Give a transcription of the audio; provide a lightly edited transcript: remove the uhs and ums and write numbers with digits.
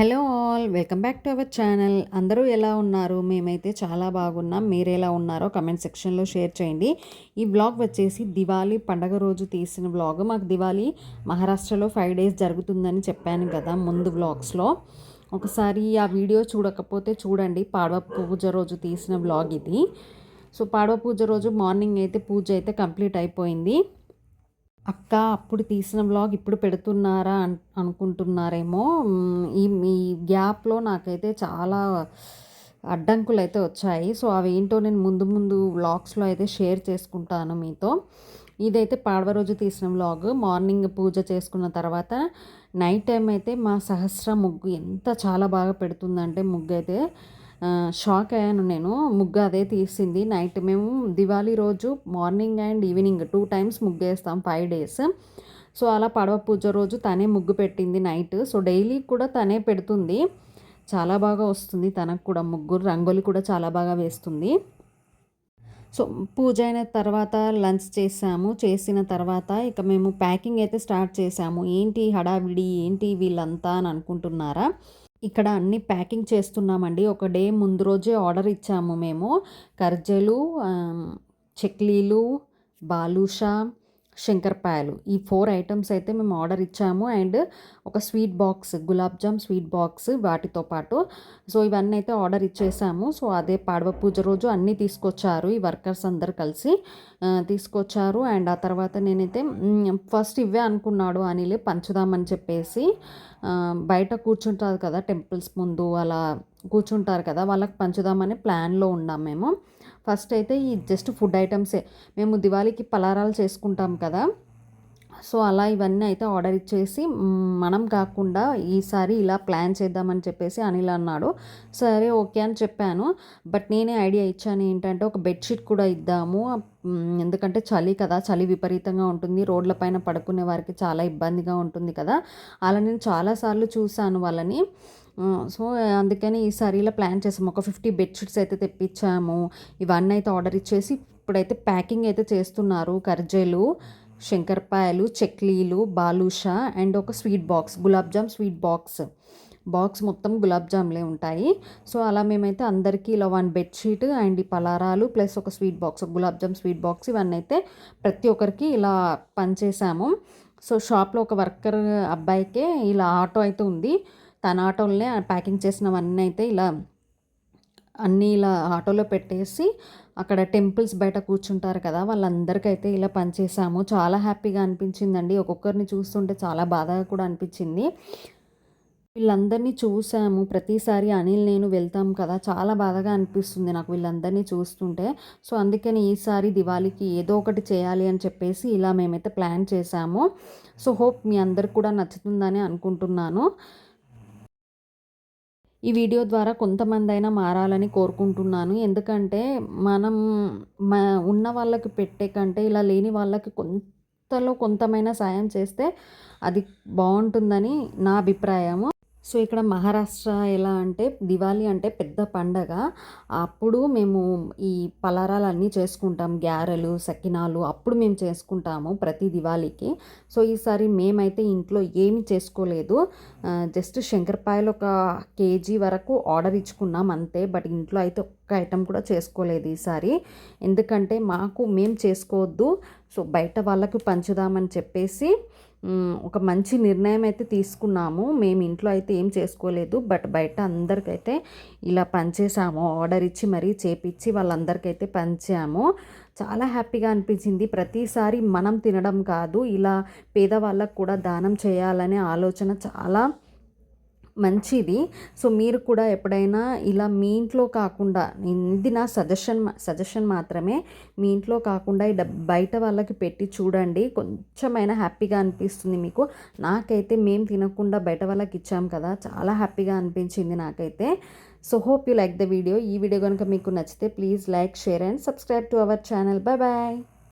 Hello all, welcome back to our channel. అందరూ ఎలా ఉన్నారు? మేమైతే చాలా బాగున్నాం. మీరు ఎలా ఉన్నారో కమెంట్ సెక్షన్లో షేర్ చేయండి. ఈ వ్లాగ్ వచ్చేసి దివాళీ పండగ రోజు తీసిన వ్లాగ్. మాకు దివాళీ మహారాష్ట్రలో 5 days జరుగుతుందని చెప్పాను కదా ముందు వ్లాగ్స్లో. ఒకసారి ఆ వీడియో చూడకపోతే చూడండి. పాడవ పూజ రోజు తీసిన వ్లాగ్ ఇది. సో పాడవ పూజ రోజు మార్నింగ్ అయితే పూజ అయితే కంప్లీట్ అయిపోయింది. అక్క అప్పుడు తీసిన వ్లాగ్ ఇప్పుడు పెడుతున్నారా అనుకుంటున్నారేమో. ఈ గ్యాప్లో నాకైతే చాలా అడ్డంకులు అయితే వచ్చాయి. సో అవి ఏంటో నేను ముందు ముందు వ్లాగ్స్లో అయితే షేర్ చేసుకుంటాను మీతో. ఇదైతే పాడవ రోజు తీసిన వ్లాగ్. మార్నింగ్ పూజ చేసుకున్న తర్వాత నైట్ టైం అయితే మా సహస్ర ముగ్గు ఎంత చాలా బాగా పెడుతుందంటే ముగ్గు అయితే షాక్ అయ్యాను నేను. ముగ్గు అదే తీసింది. నైట్ మేము దివాళీ రోజు మార్నింగ్ అండ్ ఈవినింగ్ 2 times ముగ్గు వేస్తాం 5 days. సో అలా పడవ పూజ రోజు తనే ముగ్గు పెట్టింది నైట్. సో డైలీ కూడా తనే పెడుతుంది. చాలా బాగా వస్తుంది తనకు కూడా ముగ్గు. రంగోలి కూడా చాలా బాగా వేస్తుంది. సో పూజ అయిన తర్వాత లంచ్ చేసాము. చేసిన తర్వాత ఇక మేము ప్యాకింగ్ అయితే స్టార్ట్ చేసాము. ఏంటి హడావిడి, ఏంటి వీళ్ళంతా అని అనుకుంటున్నారా? ఇక్కడ అన్నీ ప్యాకింగ్ చేస్తున్నామండి. ఒక డే ముందు రోజే ఆర్డర్ ఇచ్చాము మేము. కర్జలు, చెక్లీలు, బాలుషా, శంకరపాయలు, ఈ 4 items అయితే మేము ఆర్డర్ ఇచ్చాము. అండ్ ఒక sweet box, gulab jam sweet box వాటితో పాటు. సో ఇవన్నీ అయితే ఆర్డర్ ఇచ్చేసాము. సో అదే పాడవ పూజ రోజు అన్నీ తీసుకొచ్చారు. ఈ వర్కర్స్ అందరు కలిసి తీసుకొచ్చారు. అండ్ ఆ తర్వాత నేనైతే ఫస్ట్ ఇవే అనుకున్నాడు అనిల్ పంచుదామని చెప్పేసి. బయట కూర్చుంటారు కదా టెంపుల్స్ ముందు అలా కూర్చుంటారు కదా, వాళ్ళకి పంచుదామని ప్లాన్లో ఉన్నాం మేము. ఫస్ట్ అయితే ఈ జస్ట్ ఫుడ్ ఐటమ్సే. మేము దివాళీకి పలారాలు చేసుకుంటాం కదా, సో అలా ఇవన్నీ అయితే ఆర్డర్ ఇచ్చేసి మనం కాకుండా ఈసారి ఇలా ప్లాన్ చేద్దామని చెప్పేసి అనిల్ అన్నాడు. సరే ఓకే అని చెప్పాను. బట్ నేనే ఐడియా ఇచ్చాను ఏంటంటే ఒక బెడ్షీట్ కూడా ఇద్దాము. ఎందుకంటే చలి కదా, చలి విపరీతంగా ఉంటుంది. రోడ్ల పైన పడుకునే వారికి చాలా ఇబ్బందిగా ఉంటుంది కదా. అలా నేను చాలాసార్లు చూశాను వాళ్ళని. సో అందుకని ఈసారి ఇలా ప్లాన్ చేసాము. ఒక 50 బెడ్షీట్స్ అయితే తెప్పించాము. ఇవన్నీ అయితే ఆర్డర్ ఇచ్చేసి ఇప్పుడైతే ప్యాకింగ్ అయితే చేస్తున్నారు. కర్జేలు, శంకరపాయలు, చెక్లీలు, బాలుషా అండ్ ఒక sweet box, gulab jam sweet box మొత్తం గులాబ్ జామ్లే ఉంటాయి. సో అలా మేమైతే అందరికీ ఇలా 1 బెడ్షీట్ అండ్ ఈ పలారాలు ప్లస్ ఒక sweet box, gulab jam sweet box ఇవన్నీ అయితే ప్రతి ఒక్కరికి ఇలా పనిచేసాము. సో షాప్లో ఒక వర్కర్ అబ్బాయికే ఇలా ఆటో అయితే ఉంది. తన ఆటోలనే ప్యాకింగ్ చేసినవన్నీ అయితే ఇలా అన్నీ ఇలా ఆటోలో పెట్టేసి అక్కడ టెంపుల్స్ బయట కూర్చుంటారు కదా, వాళ్ళందరికైతే ఇలా పనిచేసాము. చాలా హ్యాపీగా అనిపించిందండి. ఒక్కొక్కరిని చూస్తుంటే చాలా బాధగా కూడా అనిపించింది. వీళ్ళందరినీ చూసాము. ప్రతిసారి అనిల్ నేను వెళ్తాం కదా, చాలా బాధగా అనిపిస్తుంది నాకు వీళ్ళందరినీ చూస్తుంటే. సో అందుకని ఈసారి దివాళీకి ఏదో ఒకటి చేయాలి అని చెప్పేసి ఇలా మేమైతే ప్లాన్ చేసాము. సో హోప్ మీ అందరికి కూడా నచ్చుతుందని అనుకుంటున్నాను. ఈ వీడియో ద్వారా కొంతమంది అయినా మారాలని కోరుకుంటున్నాను. ఎందుకంటే మనం ఉన్న వాళ్ళకి పెట్టే కంటే ఇలా లేని వాళ్ళకి కొంతలో కొంతమైనా సాయం చేస్తే అది బాగుంటుందని నా అభిప్రాయము. సో ఇక్కడ మహారాష్ట్ర ఎలా అంటే దివాళీ అంటే పెద్ద పండగ. అప్పుడు మేము ఈ పలారాలన్నీ చేసుకుంటాం. గ్యారెలు, సకినాలు అప్పుడు మేము చేసుకుంటాము ప్రతి దివాళీకి. సో ఈసారి మేమైతే ఇంట్లో ఏమి చేసుకోలేదు. జస్ట్ శంకరపాయలు ఒక kg వరకు ఆర్డర్ ఇచ్చుకున్నాం అంతే. బట్ ఇంట్లో అయితే ఒక్క ఐటెం కూడా చేసుకోలేదు ఈసారి. ఎందుకంటే మేము చేసుకోవద్దు, సో బయట వాళ్ళకు పంచుదామని చెప్పేసి ఒక మంచి నిర్ణయం అయితే తీసుకున్నాము. మేము ఇంట్లో అయితే ఏం చేసుకోలేదు, బట్ బయట అందరికైతే ఇలా పంచేసాము. ఆర్డర్ ఇచ్చి మరీ చేపించి వాళ్ళందరికైతే పంచాము. చాలా హ్యాపీగా అనిపించింది. ప్రతిసారి మనం తినడం కాదు, ఇలా పేదవాళ్ళకు కూడా దానం చేయాలనే ఆలోచన చాలా మంచిది. సో మీరు కూడా ఎప్పుడైనా ఇలా మీ ఇంట్లో కాకుండా, ఇది నా సజెషన్ మాత్రమే, మీ ఇంట్లో కాకుండా బయట వాళ్ళకి పెట్టి చూడండి. కొంచెమైనా హ్యాపీగా అనిపిస్తుంది మీకు. నాకైతే మేము తినకుండా బయట వాళ్ళకి ఇచ్చాం కదా, చాలా హ్యాపీగా అనిపించింది నాకైతే. So hope you like the video. ఈ వీడియో కనుక మీకు నచ్చితే please like, share and subscribe to our channel. Bye bye.